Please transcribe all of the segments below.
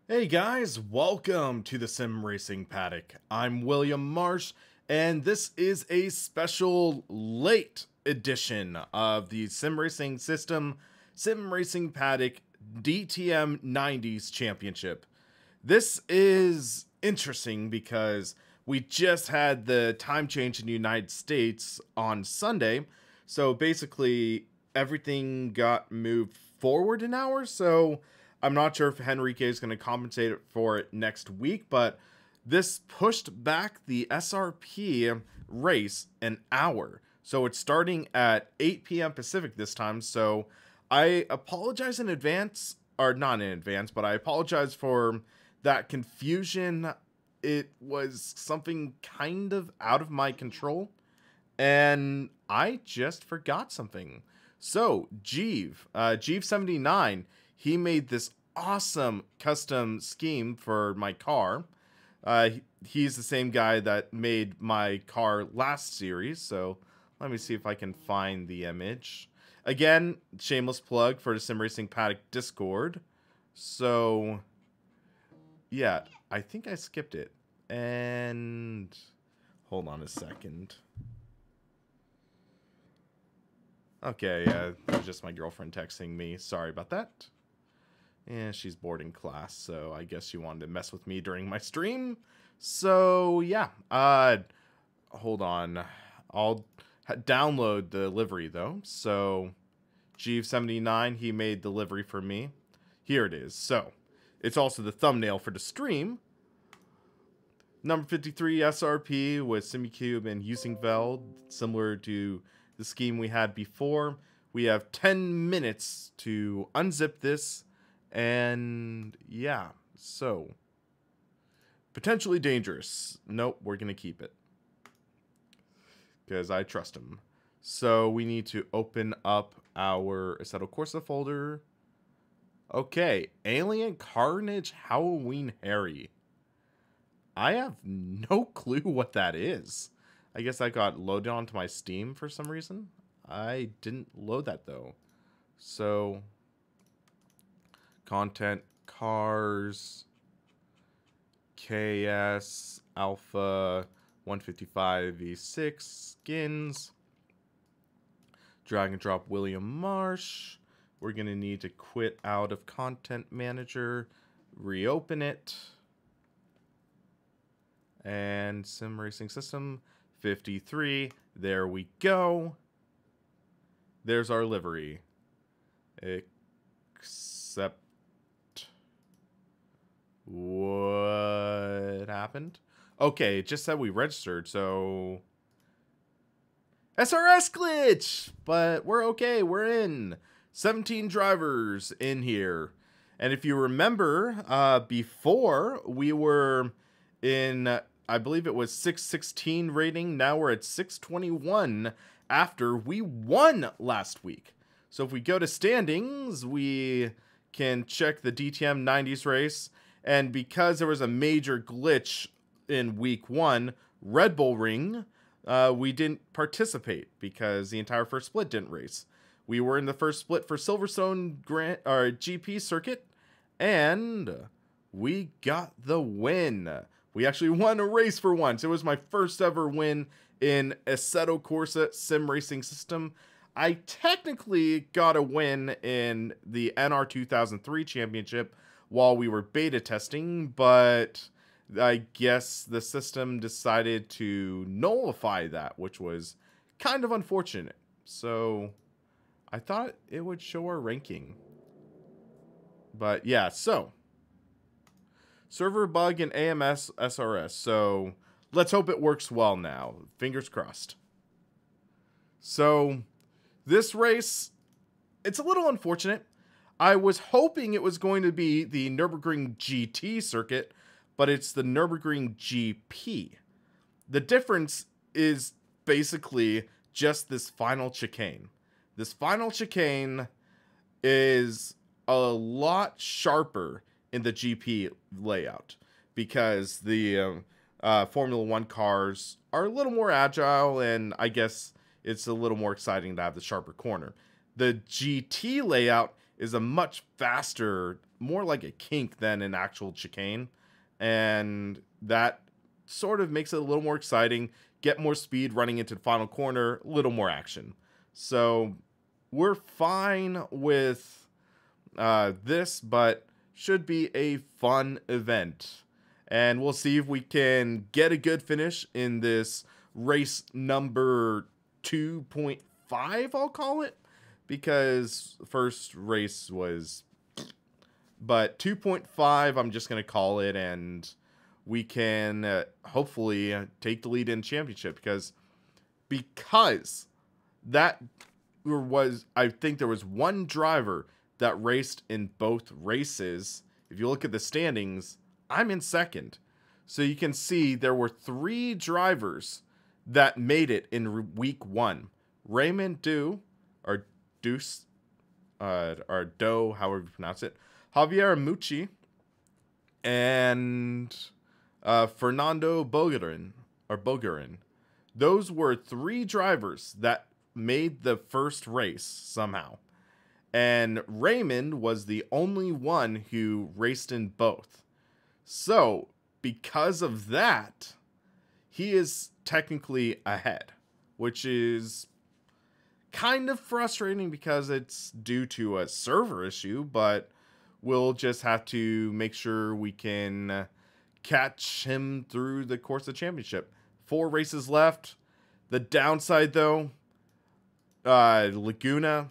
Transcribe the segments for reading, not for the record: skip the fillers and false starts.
Hey guys, welcome to the Sim Racing Paddock. I'm William Marsh, and this is a special late edition of the Sim Racing System Sim Racing Paddock DTM 90s Championship. This is interesting because we just had the time change in the United States on Sunday, so basically everything got moved forward an hour, so I'm not sure if Henrique is going to compensate for it next week, but this pushed back the SRP race an hour. So it's starting at 8 p.m. Pacific this time. So I apologize in advance, or not in advance, but I apologize for that confusion. It was something kind of out of my control, and I just forgot something. So Jeeve79, he made this awesome custom scheme for my car. He's the same guy that made my car last series, so let me see if I can find the image. Again, shameless plug for the Sim Racing Paddock Discord. So, yeah, I think I skipped it. And hold on a second. Okay, yeah, that was just my girlfriend texting me. Sorry about that. And she's bored in class, so I guess she wanted to mess with me during my stream. So, yeah. Hold on. I'll download the livery, though. So, Jeeve79, he made the livery for me. Here it is. So, it's also the thumbnail for the stream. Number 53 SRP with SimiCube and Heusinkveld, similar to the scheme we had before. We have 10 minutes to unzip this. And yeah, so potentially dangerous. Nope, we're going to keep it because I trust him. So we need to open up our Assetto Corsa folder. Okay, Alien Carnage Halloween Harry. I have no clue what that is. I guess I got loaded onto my Steam for some reason. I didn't load that though. So content, cars, KS, Alpha, 155 V6, skins, drag and drop William Marsh. We're going to need to quit out of Content Manager, reopen it, and Sim Racing System 53. There we go. There's our livery. Except what happened? Okay, it just said we registered, so SRS glitch, but we're okay. We're in 17 drivers in here. And if you remember, before we were in, I believe it was 616 rating. Now we're at 621 after we won last week. So if we go to standings, we can check the DTM 90s race. And because there was a major glitch in week 1, Red Bull Ring, we didn't participate because the entire first split didn't race. We were in the first split for Silverstone GP circuit, and we got the win. We actually won a race for once. It was my first ever win in Assetto Corsa Sim Racing System. I technically got a win in the NR 2003 championship while we were beta testing, but I guess the system decided to nullify that, which was kind of unfortunate. So I thought it would show our ranking. But yeah, so server bug in AMS SRS. So let's hope it works well now. Fingers crossed. So this race, it's a little unfortunate. I was hoping it was going to be the Nurburgring GT circuit, but it's the Nurburgring GP. The difference is basically just this final chicane. This final chicane is a lot sharper in the GP layout because the Formula 1 cars are a little more agile, and I guess it's a little more exciting to have the sharper corner. The GT layout is a much faster, more like a kink than an actual chicane. And that sort of makes it a little more exciting. Get more speed running into the final corner, a little more action. So we're fine with this, but should be a fun event. And we'll see if we can get a good finish in this race number 2.5, I'll call it. Because first race was... But 2.5, I'm just going to call it, and we can hopefully take the lead in championship. Because that was... I think there was one driver that raced in both races. If you look at the standings, I'm in second. So you can see there were 3 drivers that made it in week 1. Raymond Dew, or Deuce, or Doe, however you pronounce it, Javier Mucci, and Fernando Bogarin. Those were 3 drivers that made the first race somehow. And Raymond was the only one who raced in both. So, because of that, he is technically ahead, which is kind of frustrating because it's due to a server issue, but we'll just have to make sure we can catch him through the Corsa Championship. 4 races left. The downside, though, Laguna,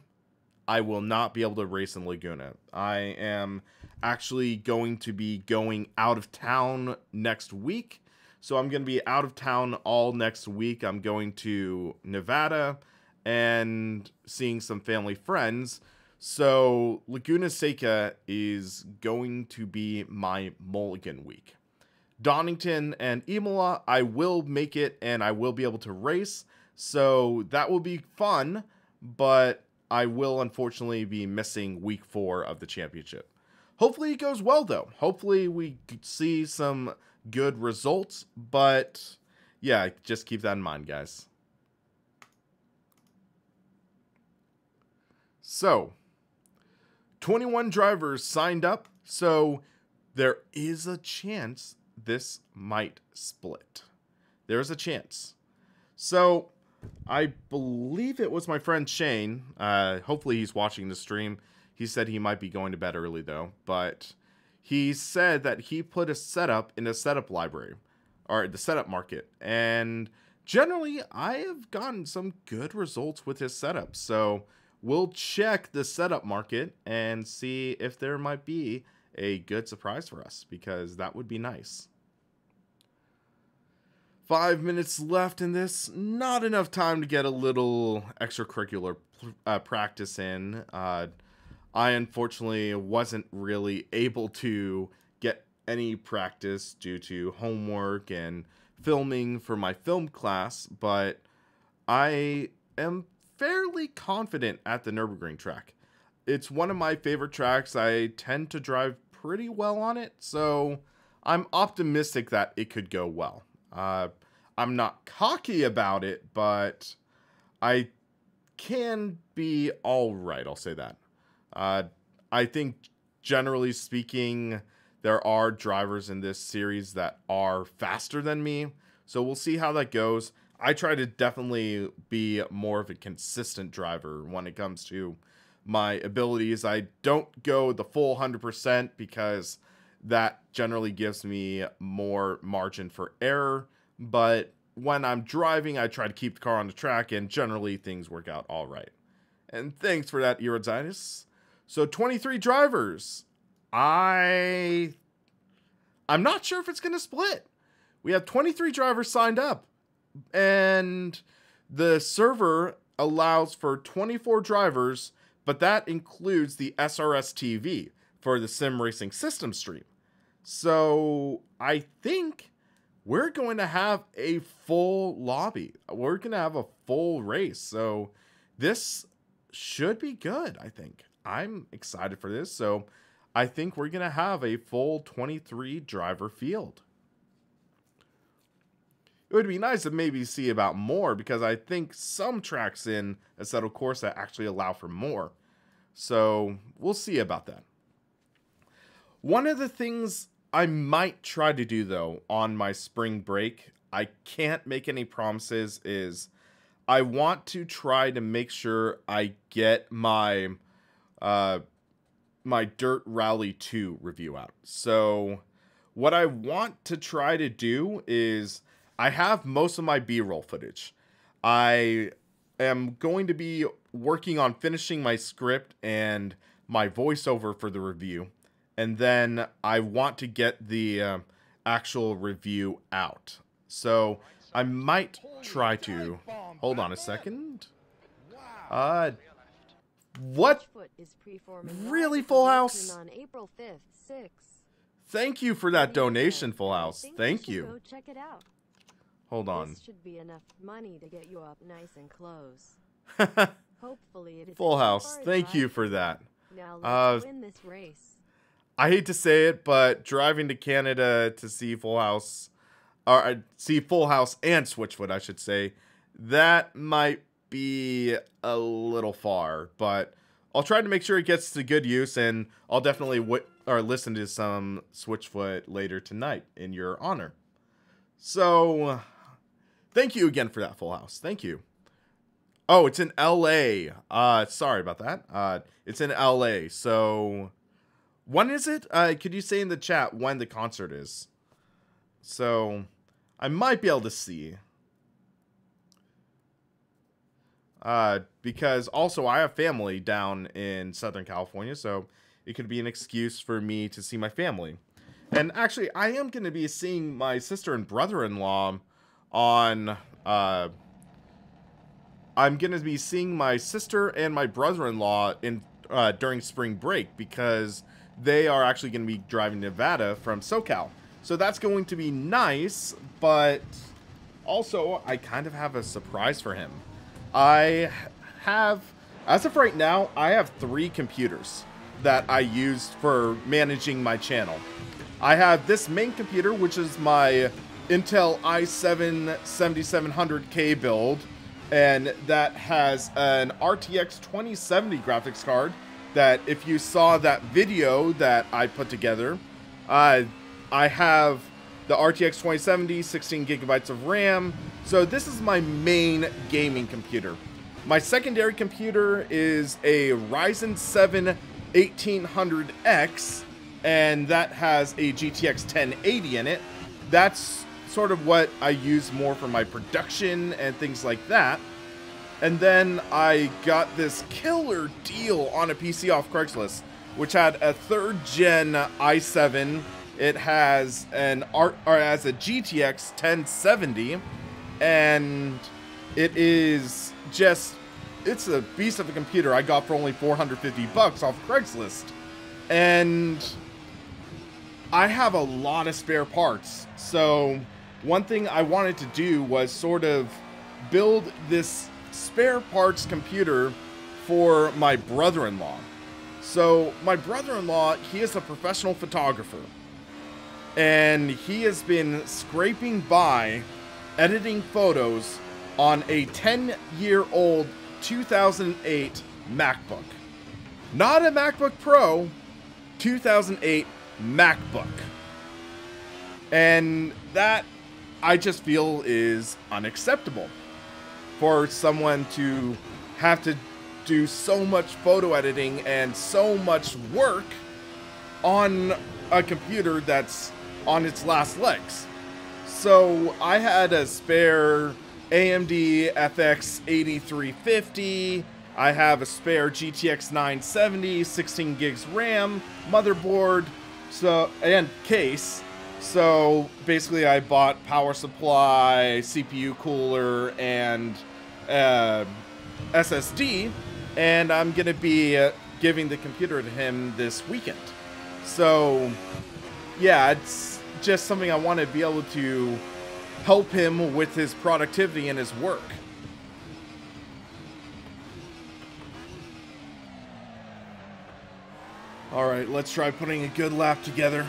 I will not be able to race in Laguna. I am actually going to be going out of town next week. So I'm going to be out of town all next week. I'm going to Nevada and seeing some family friends. So Laguna Seca is going to be my mulligan week. Donington and Imola, I will make it and I will be able to race. So that will be fun, but I will unfortunately be missing week 4 of the championship. Hopefully it goes well, though. Hopefully we see some good results, but yeah, just keep that in mind, guys. So, 21 drivers signed up, so there is a chance this might split. There's a chance. So, I believe it was my friend Shane. Hopefully he's watching the stream. He said he might be going to bed early, though. But he said that he put a setup in a setup library, or the setup market. And generally, I have gotten some good results with his setup. So we'll check the setup market and see if there might be a good surprise for us, because that would be nice. 5 minutes left in this. Not enough time to get a little extracurricular practice in. I unfortunately wasn't really able to get any practice due to homework and filming for my film class, but I am fairly confident at the Nurburgring track. It's one of my favorite tracks. I tend to drive pretty well on it, so I'm optimistic that it could go well. I'm not cocky about it, but I can be all right, I'll say that. I think, generally speaking, there are drivers in this series that are faster than me, so we'll see how that goes. I try to definitely be more of a consistent driver when it comes to my abilities. I don't go the full 100% because that generally gives me more margin for error, but when I'm driving, I try to keep the car on the track, and generally things work out all right. And thanks for that, Euriditis. So 23 drivers. I'm not sure if it's going to split. We have 23 drivers signed up, and the server allows for 24 drivers, but that includes the SRS TV for the Sim Racing System stream. So I think we're going to have a full lobby. We're going to have a full race. So this should be good, I think. I'm excited for this. So I think we're going to have a full 23 driver field. It would be nice to maybe see about more, because I think some tracks in Assetto Corsa actually allow for more. So we'll see about that. One of the things I might try to do, though, on my spring break, I can't make any promises, is I want to try to make sure I get my my Dirt Rally 2 review out. So what I want to try to do is, I have most of my B-roll footage. I am going to be working on finishing my script and my voiceover for the review. And then I want to get the actual review out. So I might try to... Hold on a second. What? Really, Full House? Thank you for that donation, Full House. Thank you. Hold on. This should be enough money to get you up nice and close. Hopefully it is Full House, thank you for that. Now let's win this race. I hate to say it, but driving to Canada to see Full House, or see Full House and Switchfoot, I should say, that might be a little far, but I'll try to make sure it gets to good use, and I'll definitely listen to some Switchfoot later tonight in your honor. So, thank you again for that, Full House. Thank you. Oh, it's in LA. Sorry about that. It's in LA. So, when is it? Could you say in the chat when the concert is? So, I might be able to see. Because also I have family down in Southern California, so it could be an excuse for me to see my family. And actually, I am going to be seeing my sister and brother-in-law on, I'm going to be seeing my sister and my brother-in-law in during spring break, because they are actually going to be driving to Nevada from SoCal. So that's going to be nice, but also I kind of have a surprise for him. I have, as of right now, I have 3 computers that I use for managing my channel. I have this main computer, which is my Intel i7 7700K build, and that has an RTX 2070 graphics card that, if you saw that video that I put together, I have the RTX 2070, 16 gigabytes of RAM. So this is my main gaming computer. My secondary computer is a Ryzen 7 1800X, and that has a GTX 1080 in it. That's sort of what I use more for my production and things like that. And then I got this killer deal on a PC off Craigslist, which had a 3rd gen i7. It has a GTX 1070, and it is just, it's a beast of a computer I got for only $450 off Craigslist. And I have a lot of spare parts. So one thing I wanted to do was sort of build this spare parts computer for my brother-in-law. So my brother-in-law, he is a professional photographer, and he has been scraping by editing photos on a 10-year-old 2008 MacBook. Not a MacBook Pro, 2008 MacBook. And that, I just feel, is unacceptable for someone to have to do so much photo editing and so much work on a computer that's on its last legs. So I had a spare AMD FX 8350. I have a spare GTX 970, 16 gigs RAM, motherboard, and case. So basically I bought power supply, CPU cooler, and SSD, and I'm gonna be giving the computer to him this weekend. So yeah, it's just something I want to be able to help him with his productivity and his work. All right, let's try putting a good lap together.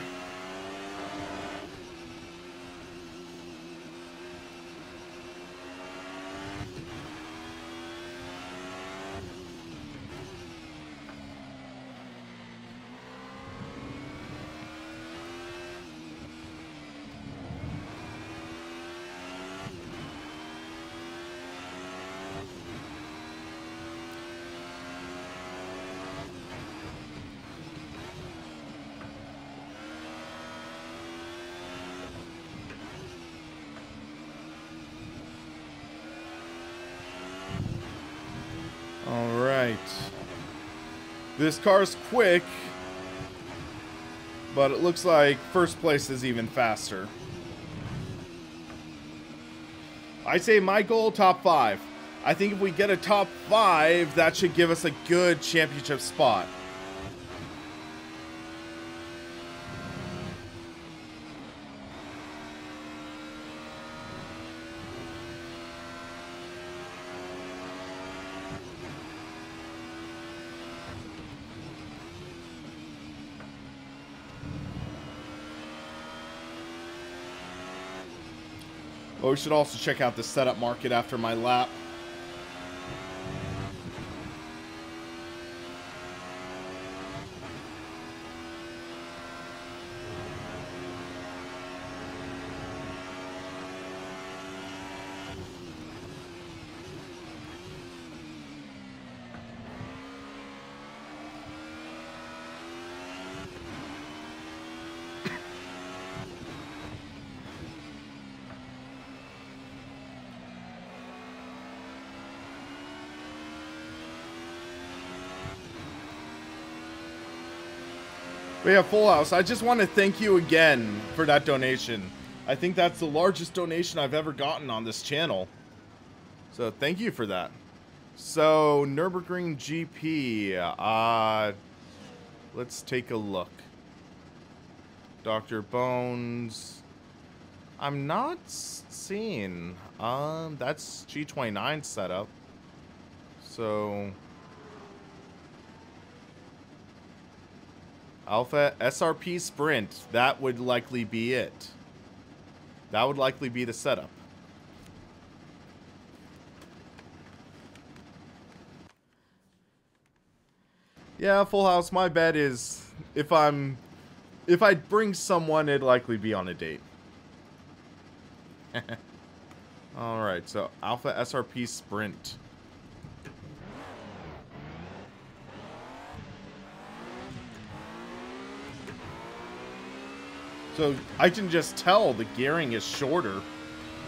This car's quick, but it looks like first place is even faster. I say my goal, top 5. I think if we get a top 5, that should give us a good championship spot. Well, we should also check out the setup market after my lap. We have Full House. I just want to thank you again for that donation. I think that's the largest donation I've ever gotten on this channel. So thank you for that. So Nurburgring GP. Let's take a look. Dr. Bones. I'm not seeing. That's G29 setup. So Alpha SRP Sprint, that would likely be it. That would likely be the setup. Yeah, Full House, my bet is if I bring someone, it'd likely be on a date. Alright, so Alpha SRP Sprint. So I can just tell the gearing is shorter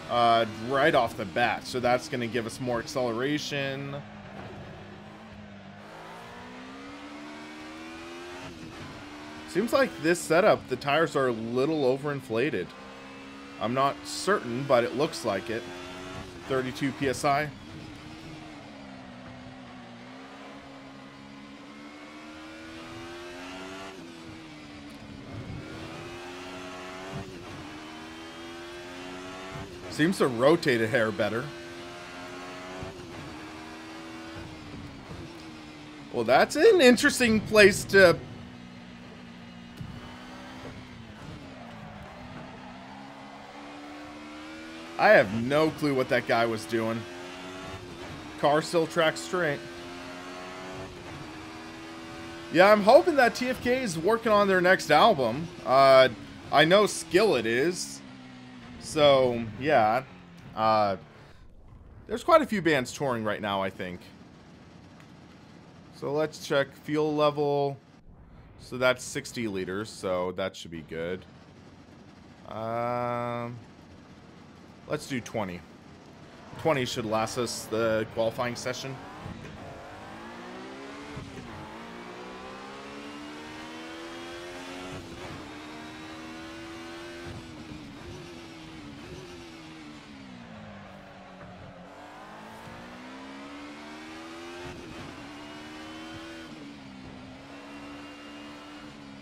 right off the bat. So that's going to give us more acceleration. Seems like this setup, the tires are a little overinflated. I'm not certain, but it looks like it. 32 PSI. Seems to rotate a hair better. Well, that's an interesting place to... I have no clue what that guy was doing. Car still tracks straight. Yeah, I'm hoping that TFK is working on their next album. I know Skillet is. So, yeah. There's quite a few bands touring right now, I think. So let's check fuel level. So that's 60 liters, so that should be good. Let's do 20. 20 should last us the qualifying session.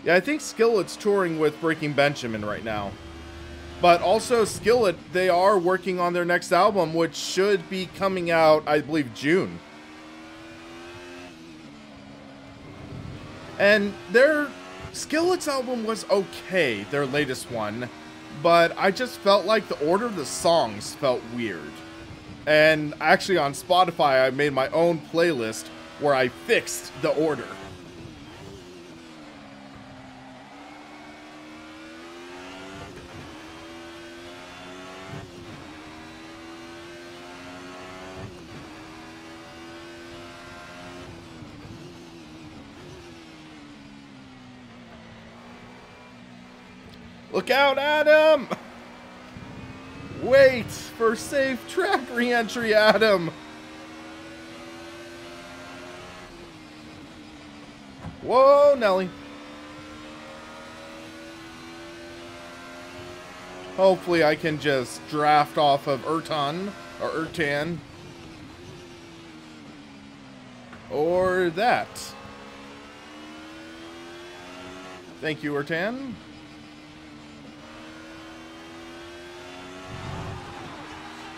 Yeah, I think Skillet's touring with Breaking Benjamin right now. But also Skillet, they are working on their next album, which should be coming out, I believe, June. And Skillet's album was okay, their latest one. But I just felt like the order of the songs felt weird. And actually on Spotify, I made my own playlist where I fixed the order. Look out, Adam! Wait for safe track re-entry, Adam! Whoa, Nelly. Hopefully I can just draft off of Ertan or Ertan. Or that. Thank you, Ertan.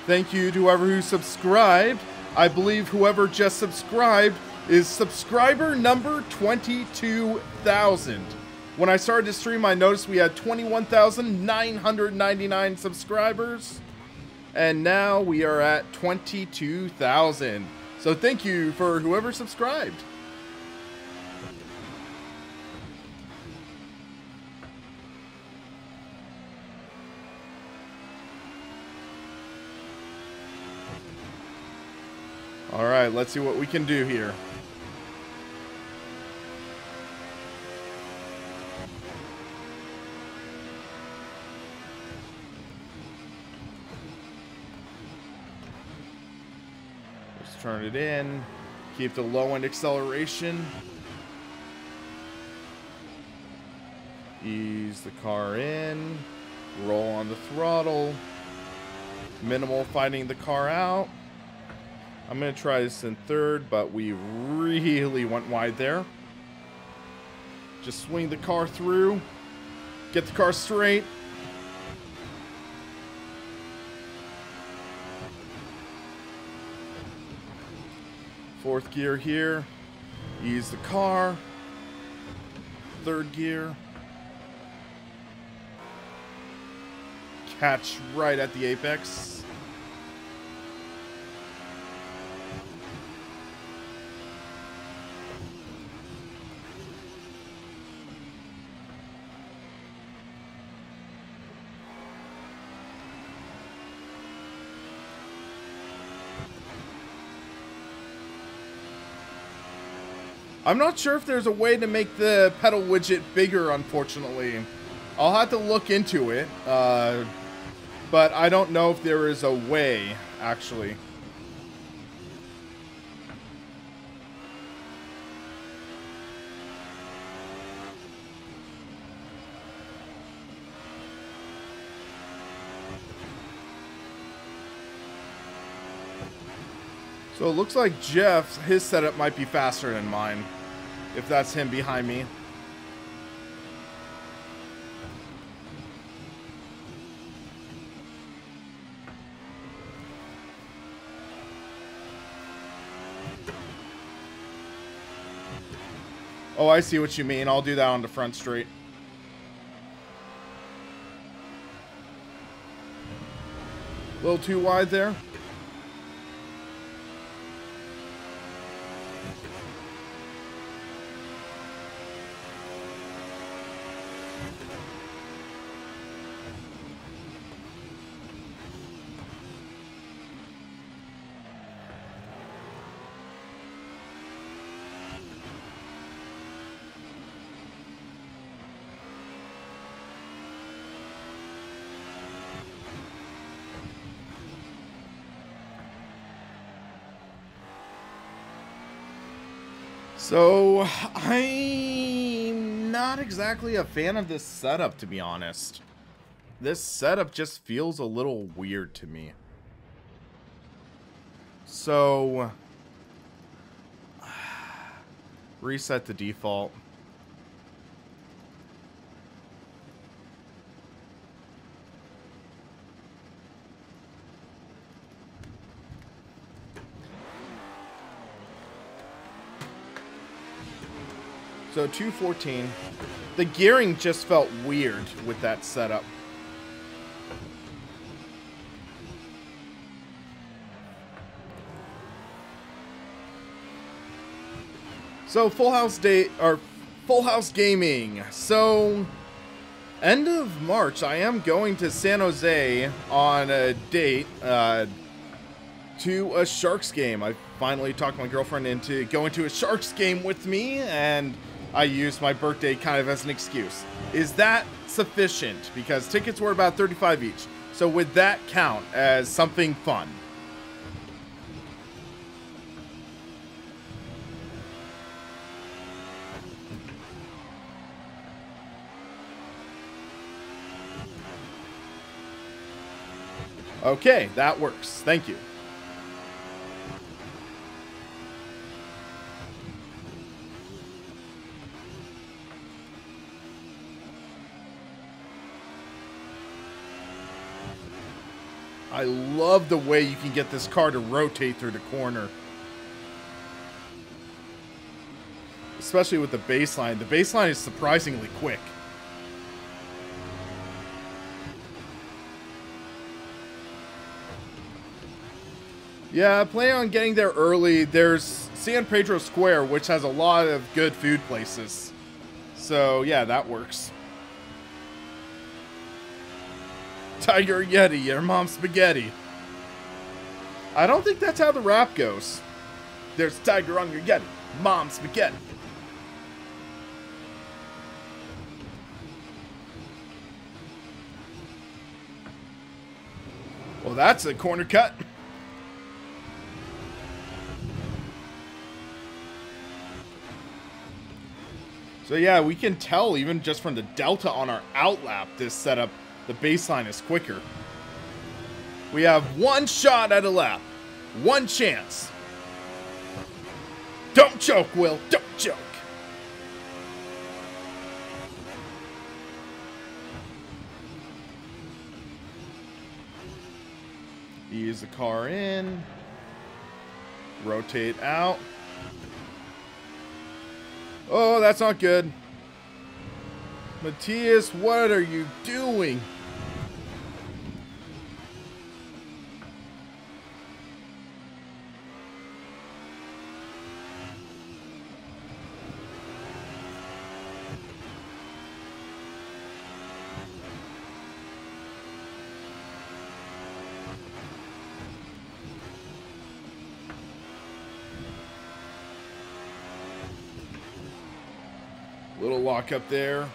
Thank you to whoever who subscribed. I believe whoever just subscribed is subscriber number 22,000. When I started to stream, I noticed we had 21,999 subscribers. And now we are at 22,000. So thank you for whoever subscribed. All right, let's see what we can do here. Let's turn it in. Keep the low end acceleration. Ease the car in. Roll on the throttle. Minimal fighting the car out. I'm going to try this in third, but we really went wide there. Just swing the car through. Get the car straight. Fourth gear here. Ease the car. Third gear. Catch right at the apex. I'm not sure if there's a way to make the pedal widget bigger, unfortunately. I'll have to look into it, but I don't know if there is a way, actually. So it looks like Jeff's, his setup might be faster than mine, if that's him behind me. Oh, I see what you mean. I'll do that on the front straight. A little too wide there. So, I'm not exactly a fan of this setup, to be honest. This setup just feels a little weird to me. So, reset the default. So 214. The gearing just felt weird with that setup. So Full House Gaming. So end of March, I am going to San Jose on a date to a Sharks game. I finally talked my girlfriend into going to a Sharks game with me, and I used my birthday kind of as an excuse. Is that sufficient? Because tickets were about $35 each. So would that count as something fun? Okay, that works. Thank you. I love the way you can get this car to rotate through the corner. Especially with the baseline. The baseline is surprisingly quick. Yeah, plan on getting there early. There's San Pedro Square, which has a lot of good food places. So, yeah, that works. Tiger Yeti, your mom's spaghetti. I don't think that's how the rap goes. There's a tiger on your Yeti, mom's spaghetti. Well, that's a corner cut. So yeah, we can tell even just from the delta on our outlap, this setup, the baseline is quicker. We have one shot at a lap. One chance. Don't choke, Will. Don't choke. Ease the car in. Rotate out. Oh, that's not good. Matthias, what are you doing? Little lock up there.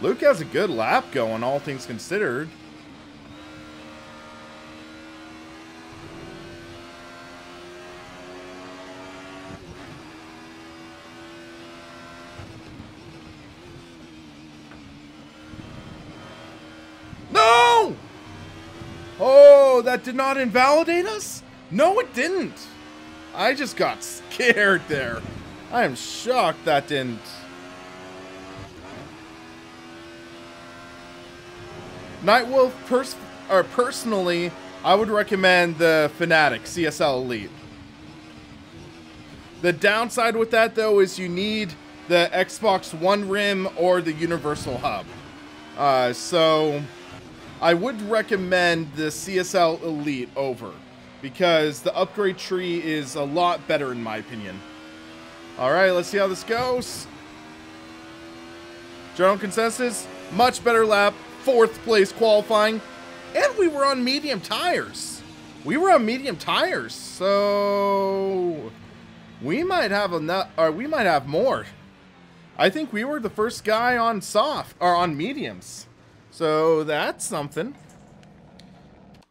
Luke has a good lap going, all things considered. No! Oh, that did not invalidate us? No, it didn't. I just got scared there. I am shocked that didn't. Nightwolf, personally, I would recommend the Fnatic CSL Elite. The downside with that, though, is you need the Xbox One rim or the Universal Hub. So I would recommend the CSL Elite over, because the upgrade tree is a lot better in my opinion. Alright, let's see how this goes. General consensus, much better lap. 4th place qualifying, and we were on medium tires. So we might have enough, or we might have more. I think we were the first guy on soft or on mediums, so that's something.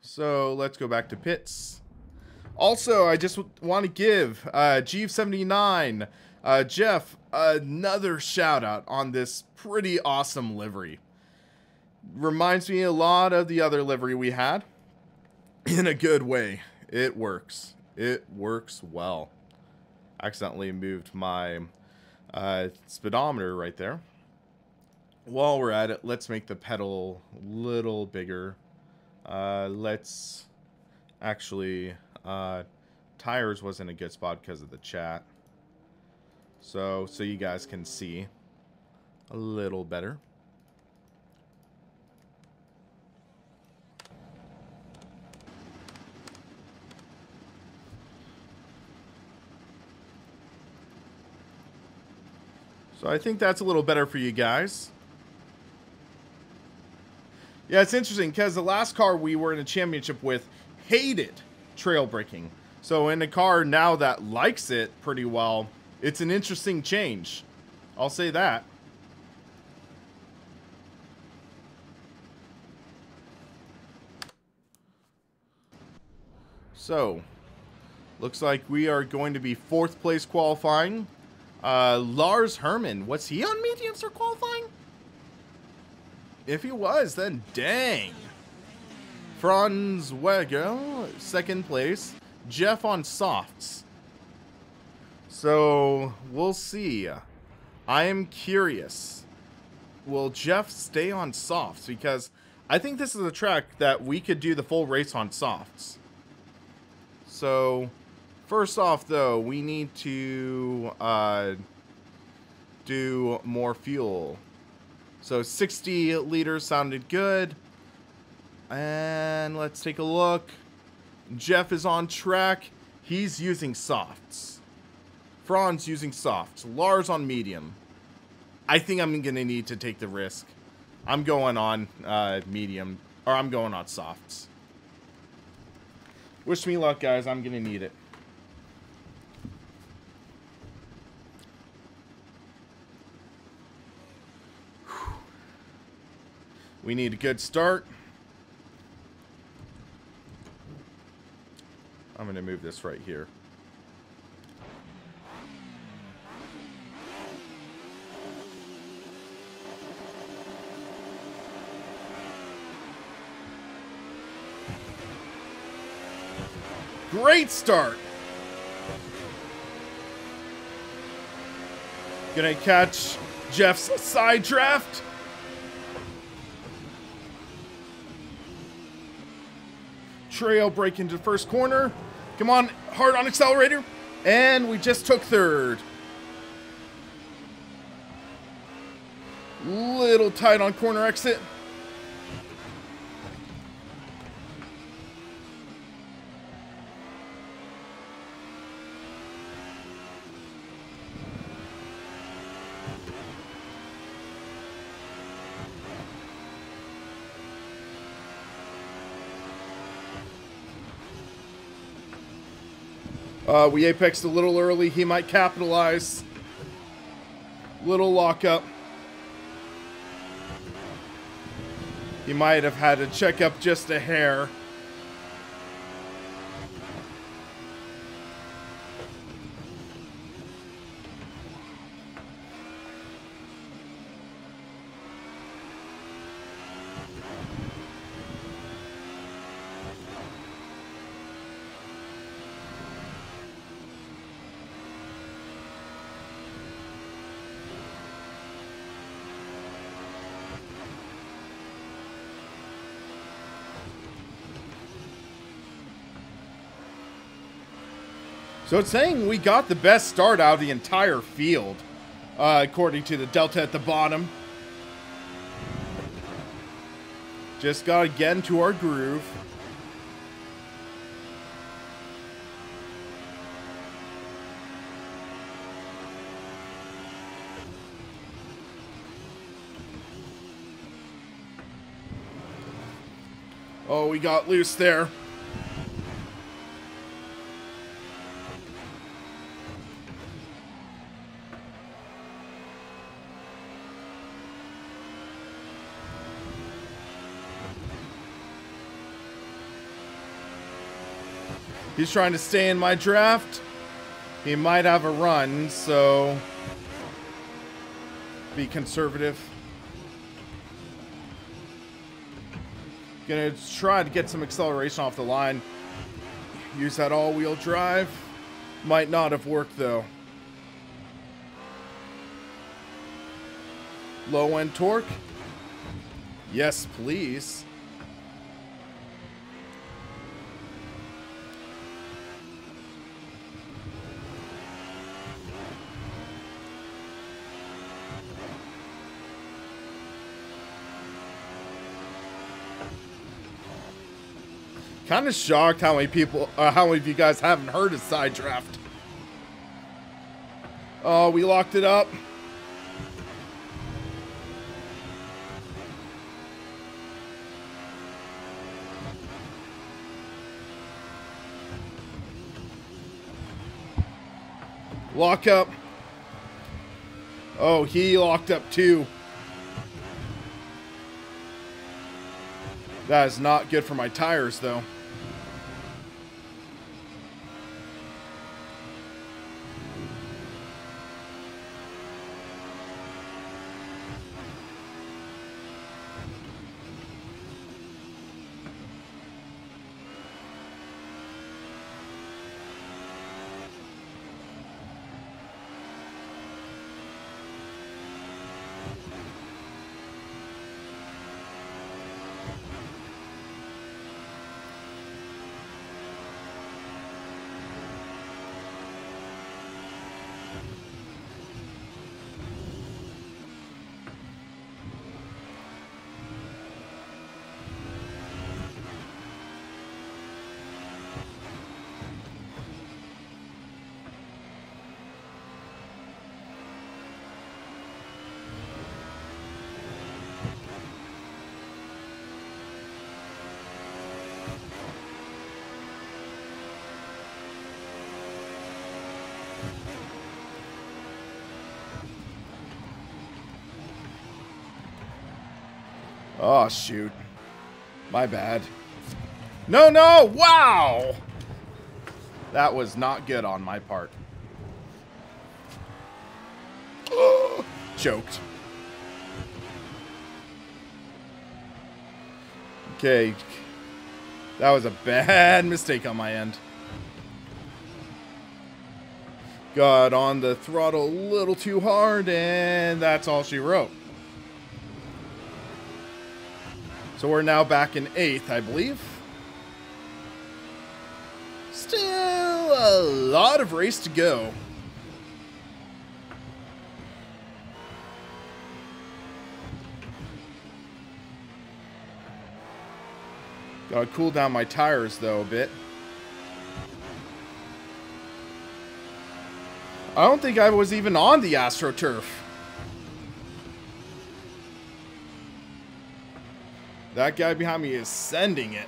So let's go back to pits. Also, I just want to give Jeeve79, Jeff, another shout out on this pretty awesome livery. Reminds me a lot of the other livery we had, in a good way. It works. It works well. Accidentally moved my speedometer right there. While we're at it, let's make the pedal a little bigger. Let's actually, tires wasn't a good spot because of the chat. So you guys can see a little better. So I think that's a little better for you guys. Yeah, it's interesting because the last car we were in a championship with hated trail braking. So in a car now that likes it pretty well, it's an interesting change. I'll say that. So, looks like we are going to be 4th place qualifying. Lars Herman, was he on mediums for qualifying? If he was, then dang. Franz Weger, 2nd place. Jeff on softs. So, we'll see. I am curious. Will Jeff stay on softs? Because I think this is a track that we could do the full race on softs. So, first off, though, we need to do more fuel. So, 60 liters sounded good. And let's take a look. Jeff is on track. He's using softs. Franz using softs. Lars on medium. I think I'm going to need to take the risk. I'm going on medium. Or I'm going on softs. Wish me luck, guys. I'm going to need it. We need a good start. I'm going to move this right here. Great start. Gonna catch Jeff's side draft. Trail break into the first corner. Come on, hard on accelerator. And we just took 3rd. Little tight on corner exit. We apexed a little early. He might capitalize. Little lockup. He might have had to check up just a hair. So it's saying we got the best start out of the entire field, according to the delta at the bottom. Just gotta get into our groove. Oh, we got loose there. He's trying to stay in my draft. He might have a run, so be conservative. Gonna try to get some acceleration off the line. Use that all-wheel drive. Might not have worked, though. Low-end torque. Yes, please. Kind of shocked how many people, how many of you guys haven't heard of side draft. Oh, we locked it up. Lock up. Oh, he locked up too. That is not good for my tires, though. Oh, shoot. My bad. No, no! Wow! That was not good on my part. Choked. Okay. That was a bad mistake on my end. Got on the throttle a little too hard, and that's all she wrote. So we're now back in 8th, I believe. Still a lot of race to go. Gotta cool down my tires, though, a bit. I don't think I was even on the AstroTurf. That guy behind me is sending it.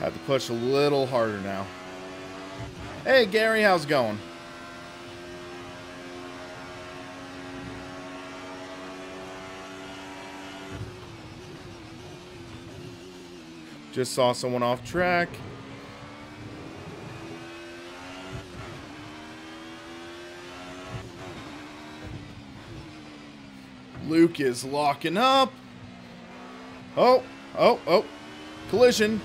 Have to push a little harder now. Hey, Gary, how's it going? Just saw someone off track. Luke is locking up. Oh. Collision.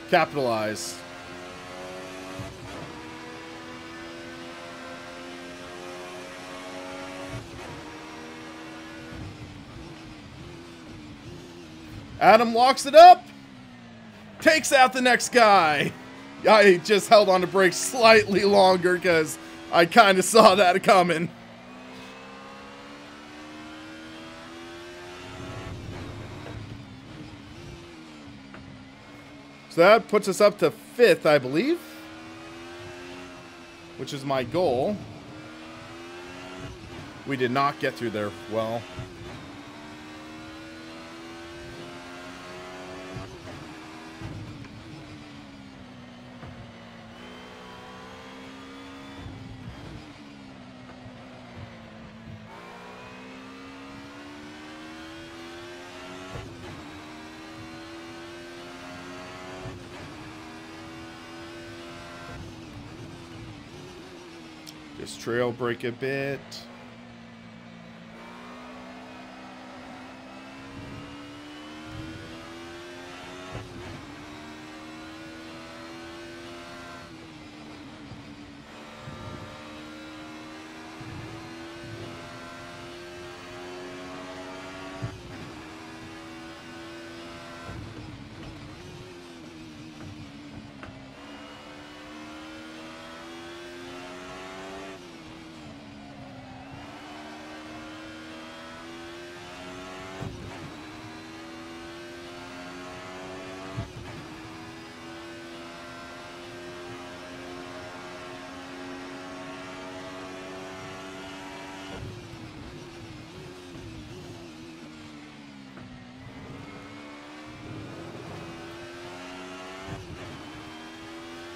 Capitalize. Adam locks it up. Takes out the next guy. I just held on to brakes slightly longer because I kind of saw that coming. So that puts us up to 5th, I believe, which is my goal. We did not get through there well. Just trail brake a bit.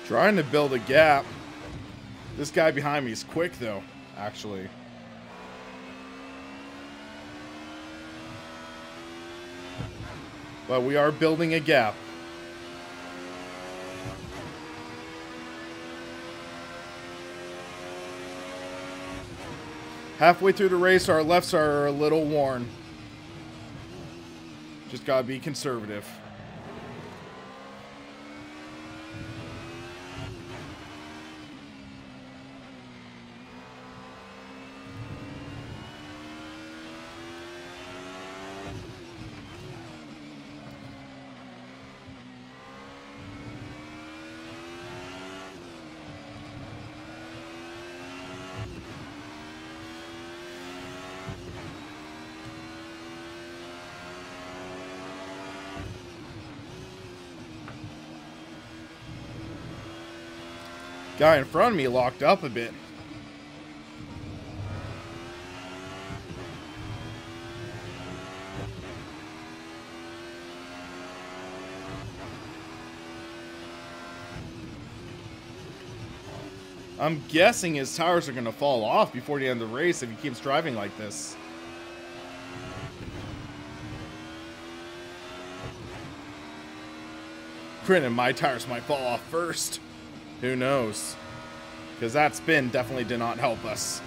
Trying to build a gap. This guy behind me is quick, though, actually. But we are building a gap. Halfway through the race, our lefts are a little worn. Just gotta be conservative. Guy in front of me locked up a bit. I'm guessing his tires are going to fall off before the end of the race if he keeps driving like this. Granted, my tires might fall off first. Who knows? Because that spin definitely did not help us.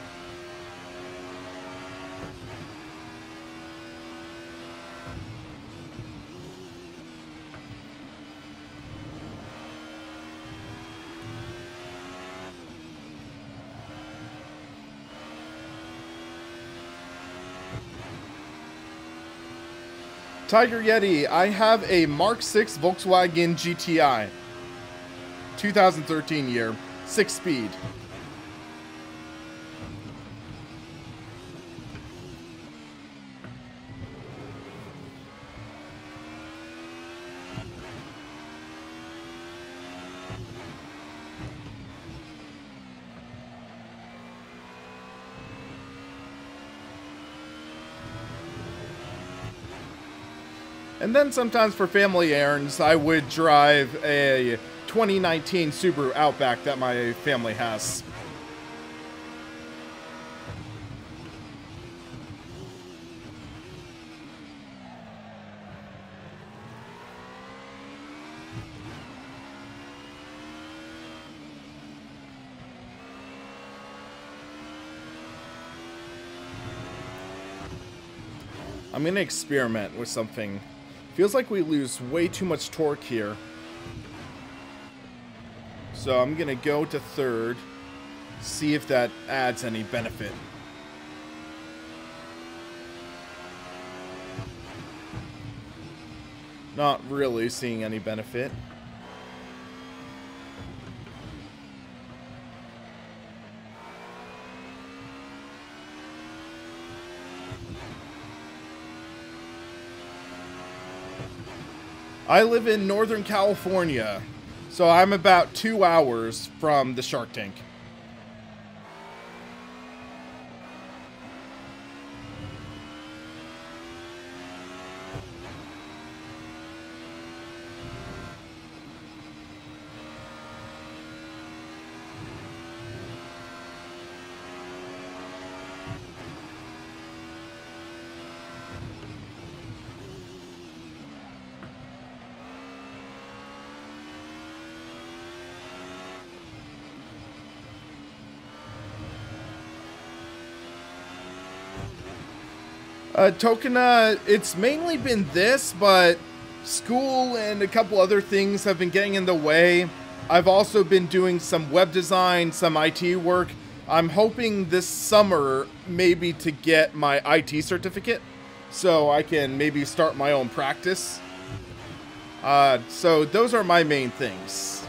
Tiger Yeti, I have a Mark 6 Volkswagen GTI. 2013 year, 6-speed. And then sometimes for family errands, I would drive a 2019 Subaru Outback that my family has. I'm going to experiment with something. Feels like we lose way too much torque here. So I'm going to go to third, see if that adds any benefit. Not really seeing any benefit. I live in Northern California, so I'm about 2 hours from the Shark Tank. Tokena, it's mainly been this, but school and a couple other things have been getting in the way. I've also been doing some web design, some IT work. I'm hoping this summer maybe to get my IT certificate so I can maybe start my own practice. So those are my main things.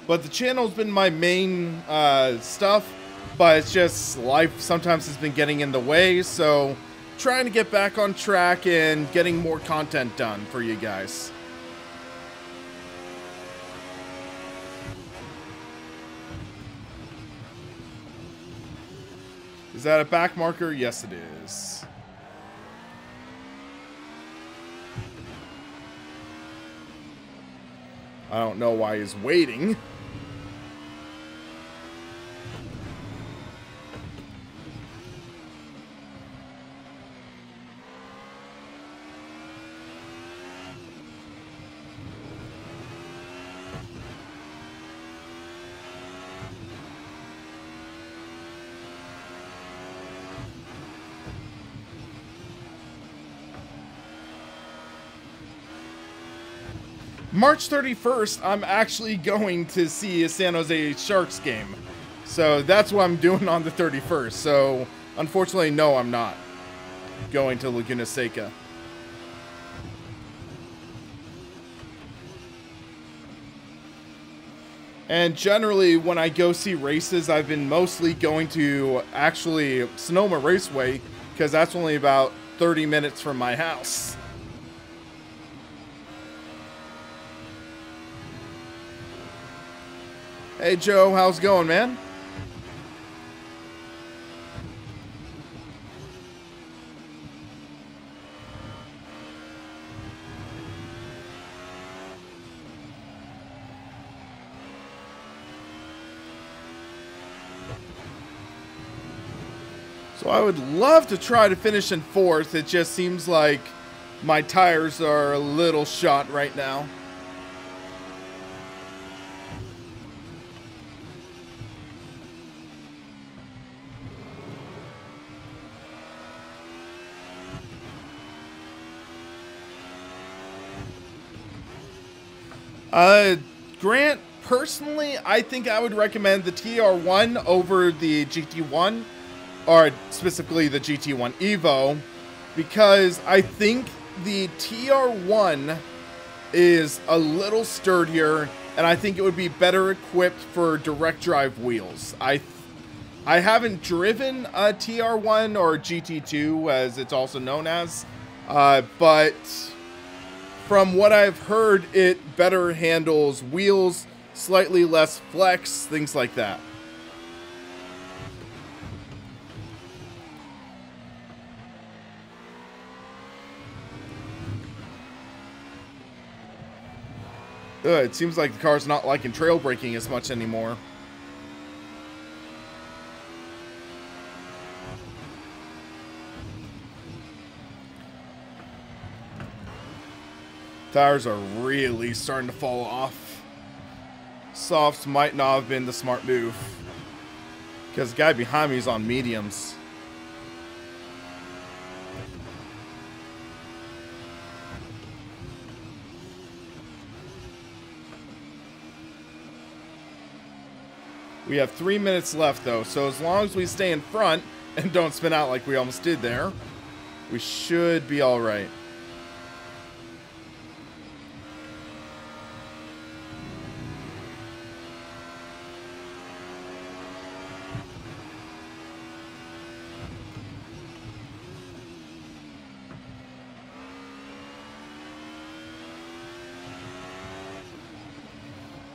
But the channel's been my main stuff. But it's just life sometimes has been getting in the way, so trying to get back on track and getting more content done for you guys. Is that a back marker? Yes, it is. I don't know why he's waiting. March 31st, I'm actually going to see a San Jose Sharks game. So that's what I'm doing on the 31st. So unfortunately, no, I'm not going to Laguna Seca. And generally, when I go see races, I've been mostly going to actually Sonoma Raceway because that's only about 30 minutes from my house. Hey Joe, how's it going, man? So I would love to try to finish in 4th. It just seems like my tires are a little shot right now. Grant, personally, I think I would recommend the TR1 over the GT1, or specifically the GT1 Evo, because I think the TR1 is a little sturdier, and I think it would be better equipped for direct drive wheels. I haven't driven a TR1 or GT2, as it's also known as, but from what I've heard, it better handles wheels, slightly less flex, things like that. It seems like the car's not liking trail braking as much anymore. Tires are really starting to fall off. Softs might not have been the smart move, because the guy behind me is on mediums. We have 3 minutes left though, so as long as we stay in front and don't spin out like we almost did there, we should be all right.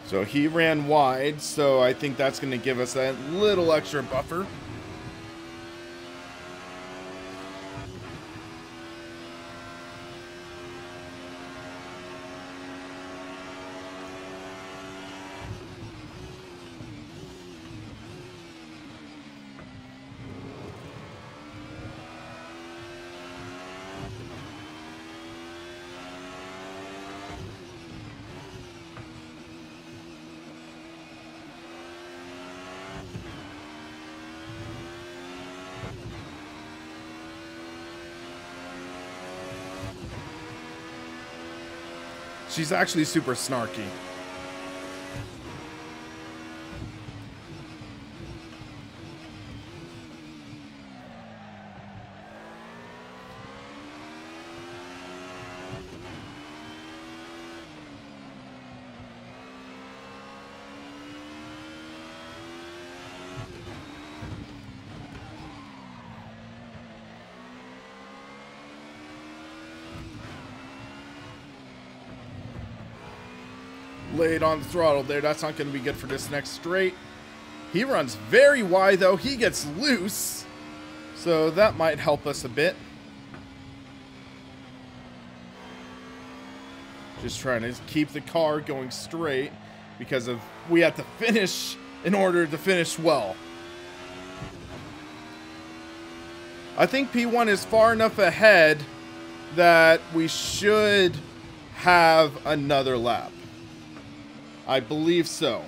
So he ran wide, so I think that's going to give us a little extra buffer. She's actually super snarky. Laid on the throttle there. That's not going to be good for this next straight. He runs very wide though. He gets loose, so that might help us a bit. Just trying to keep the car going straight because of we have to finish in order to finish well. I think P1 is far enough ahead that we should have another lap. I believe so.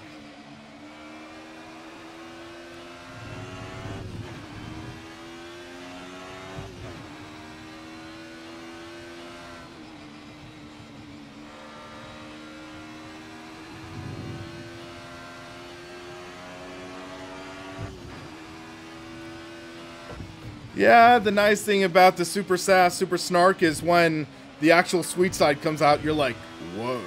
Yeah, the nice thing about the Super Sass, Super Snark is when the actual sweet side comes out, you're like, whoa.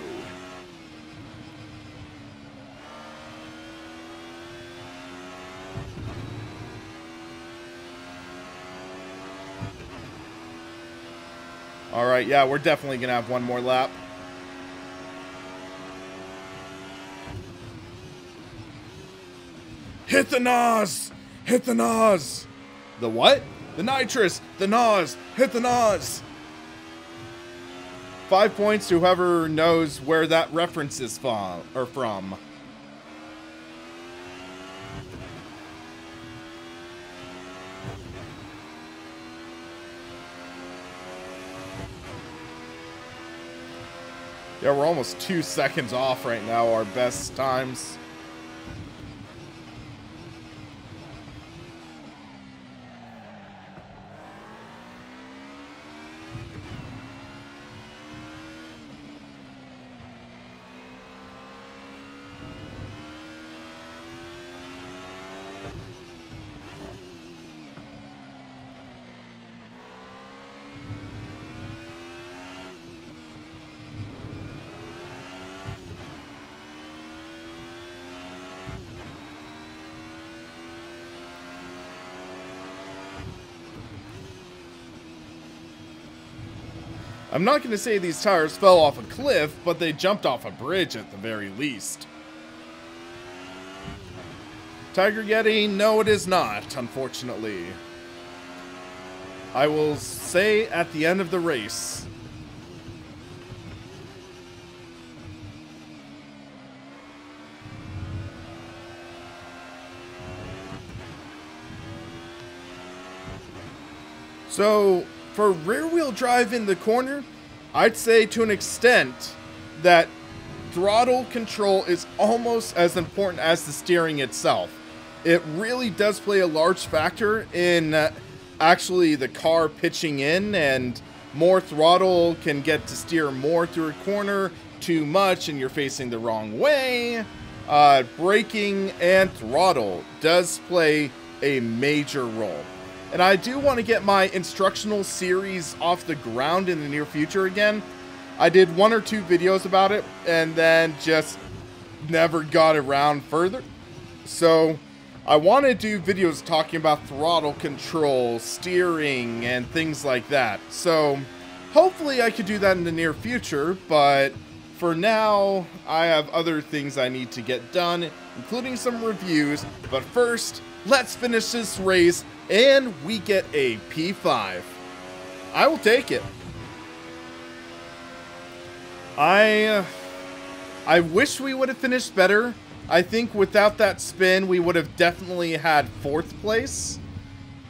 All right, yeah, we're definitely going to have one more lap. Hit the NOS! Hit the NOS! The what? The nitrous! The NOS! Hit the NOS! 5 points to whoever knows where that reference is from. Yeah, we're almost 2 seconds off right now, our best times. I'm not going to say these tires fell off a cliff, but they jumped off a bridge at the very least. Tiger Yeti, no it is not, unfortunately. I will say at the end of the race. So, for rear-wheel drive in the corner, I'd say to an extent that throttle control is almost as important as the steering itself. It really does play a large factor in actually the car pitching in, and more throttle can get to steer more through a corner. Too much and you're facing the wrong way. Braking and throttle does play a major role. And I do want to get my instructional series off the ground in the near future again. I did 1 or 2 videos about it and then just never got around further. So I want to do videos talking about throttle control, steering, and things like that. So hopefully I could do that in the near future, but for now I have other things I need to get done, including some reviews. But first, let's finish this race. And we get a P5. I will take it. I wish we would have finished better. I think without that spin, we would have definitely had 4th place.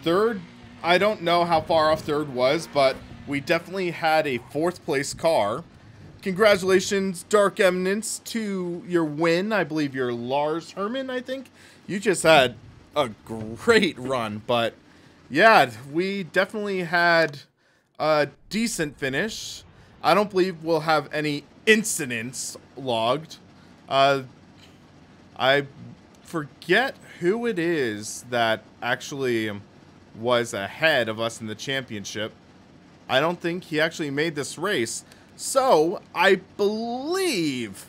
3rd, I don't know how far off 3rd was, but we definitely had a 4th place car. Congratulations, Dark Eminence, to your win. I believe you're Lars Herman, I think. You just had a great run, but yeah, we definitely had a decent finish. I don't believe we'll have any incidents logged. I forget who it is that actually was ahead of us in the championship. I don't think he actually made this race. So I believe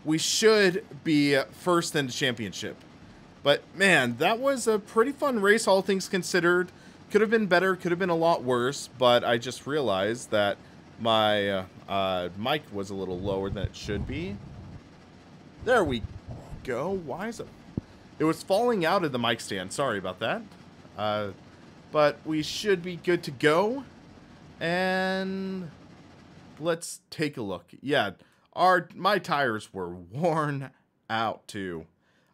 we should be first in the championship. But man, that was a pretty fun race, all things considered. Could have been better, could have been a lot worse, but I just realized that my mic was a little lower than it should be. There we go. Why is it? It was falling out of the mic stand. Sorry about that. But we should be good to go. And let's take a look. Yeah, my tires were worn out too.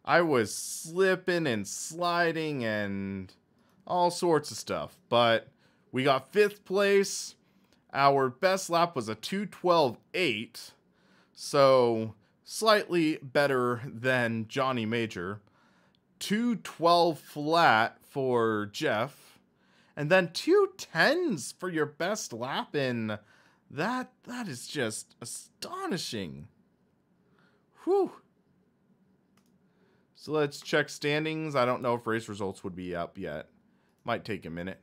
I was slipping and sliding and all sorts of stuff. But we got 5th place. Our best lap was a 2:12.8. So slightly better than Johnny Major. 2:12 flat for Jeff. And then 2:10s for your best lap in. That is just astonishing. Whew. So let's check standings. I don't know if race results would be up yet. Might take a minute.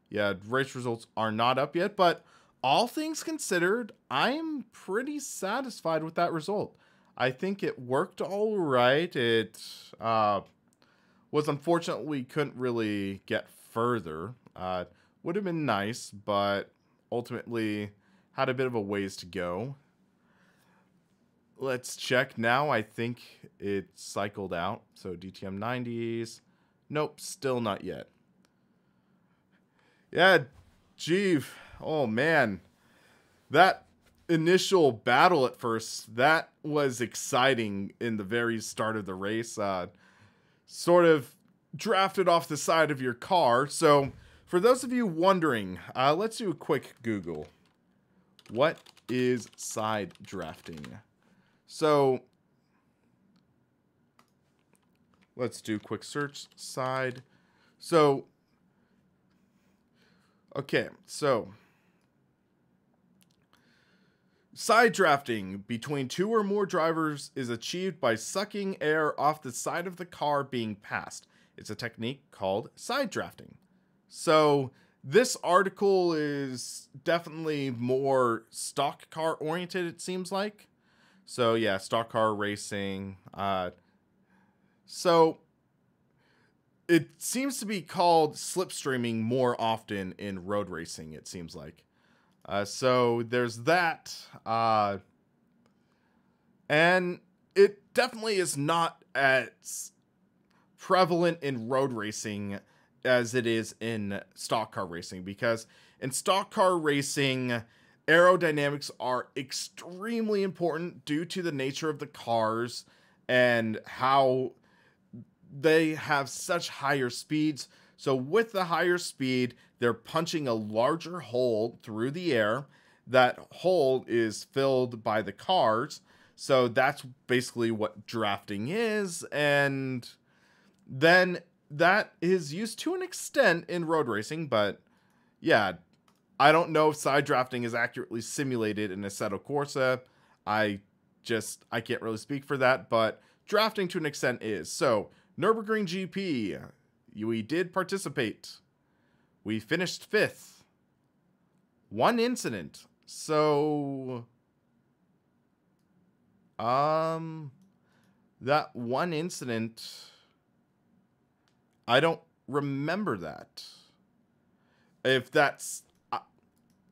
Yeah, race results are not up yet, but all things considered, I'm pretty satisfied with that result. I think it worked all right. It was unfortunate we couldn't really get further. Would have been nice, but ultimately had a bit of a ways to go. Let's check now. I think it cycled out. So DTM 90s. Nope, still not yet. Yeah, gee. Oh, man. That initial battle at first, that was exciting in the very start of the race. Sort of drafted off the side of your car. So for those of you wondering, let's do a quick Google. What is side drafting? So let's do a quick search. Side. So, okay. So side drafting between 2 or more drivers is achieved by sucking air off the side of the car being passed. It's a technique called side drafting. So this article is definitely more stock car oriented, it seems like. So yeah, stock car racing. So it seems to be called slipstreaming more often in road racing, it seems like. So there's that. And it definitely is not as prevalent in road racing as it is in stock car racing, because in stock car racing, aerodynamics are extremely important due to the nature of the cars and how they have such higher speeds. So with the higher speed, they're punching a larger hole through the air. That hole is filled by the cars. So that's basically what drafting is. And then that is used to an extent in road racing. But yeah, I don't know if side drafting is accurately simulated in Assetto Corsa. I can't really speak for that, but drafting to an extent is. So, Nurburgring GP, we did participate. We finished 5th. 1 incident. So, that one incident, I don't remember that. If that's,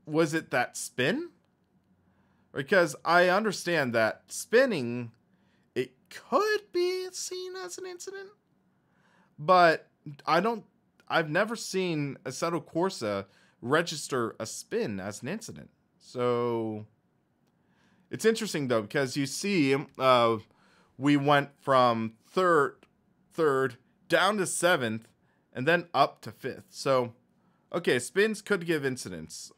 was it that spin? Because I understand that spinning, it could be seen as an incident, but I've never seen Assetto Corsa register a spin as an incident. So it's interesting though, because you see, we went from third down to 7th and then up to 5th. So, okay, spins could give incidents.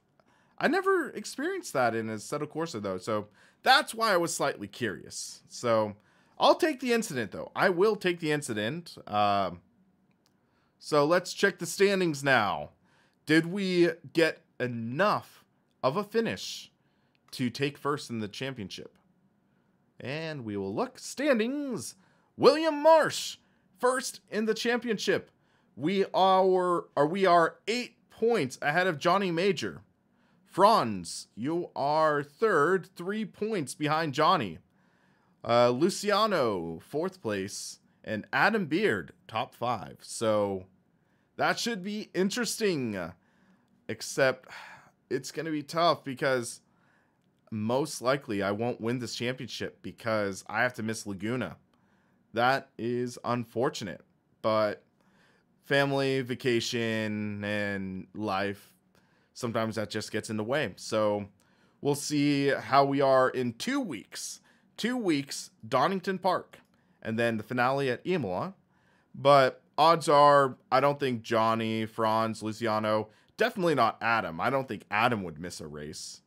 I never experienced that in Assetto Corsa though, so that's why I was slightly curious. So I'll take the incident though. I will take the incident. So let's check the standings now. Did we get enough of a finish to take first in the championship? And we will look. Standings. William Marsh, first in the championship. We are 8 points ahead of Johnny Major. Franz, you are 3rd, 3 points behind Johnny. Luciano, 4th place. And Adam Beard, top 5. So that should be interesting. Except it's going to be tough because most likely I won't win this championship because I have to miss Laguna. That is unfortunate. But family, vacation, and life, sometimes that just gets in the way. So we'll see how we are in 2 weeks. 2 weeks, Donington Park, and then the finale at Imola. But odds are, I don't think Johnny, Franz, Luciano, definitely not Adam. I don't think Adam would miss a race.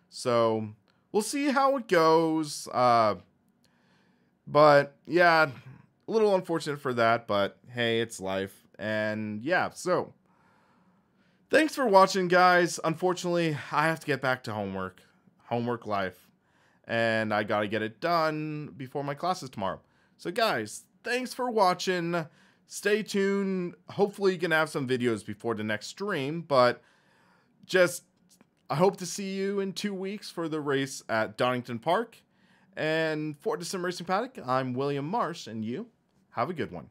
So we'll see how it goes. But yeah, a little unfortunate for that, but hey, it's life. And yeah, so thanks for watching, guys. Unfortunately, I have to get back to homework life, and I gotta get it done before my classes tomorrow. So guys, thanks for watching. Stay tuned. Hopefully you can have some videos before the next stream, but just I hope to see you in 2 weeks for the race at Donington Park. And for the Sim Racing Paddock, I'm William Marsh, and you have a good one.